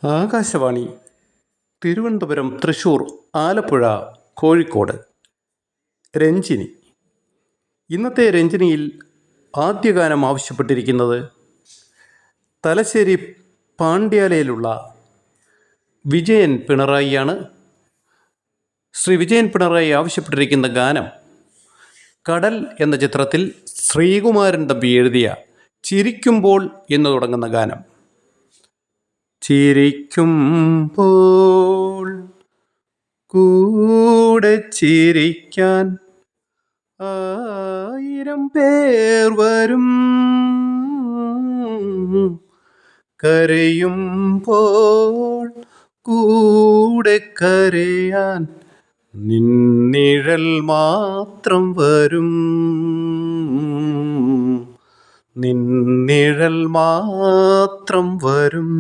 ആകാശവാണി തിരുവനന്തപുരം, തൃശ്ശൂർ, ആലപ്പുഴ, കോഴിക്കോട്. രഞ്ജിനി. ഇന്നത്തെ രഞ്ജിനിയിൽ ആദ്യ ഗാനം ആവശ്യപ്പെട്ടിരിക്കുന്നത് തലശ്ശേരി പാണ്ഡ്യാലയിലുള്ള വിജയൻ പിണറായിയാണ്. ശ്രീ വിജയൻ പിണറായി ആവശ്യപ്പെട്ടിരിക്കുന്ന ഗാനം കടൽ എന്ന ചിത്രത്തിൽ ശ്രീകുമാരൻ തമ്പി എഴുതിയ ചിരിക്കുമ്പോൾ എന്ന് തുടങ്ങുന്ന ഗാനം. ചിരിക്കുമ്പോൾ കൂടെ ചിരിക്കാൻ 1000 പേർ വരും, കരയുമ്പോൾ കൂടെ കരയാൻ നിന്നിഴൽ മാത്രം വരും, നിന്നിഴൽ മാത്രം വരും.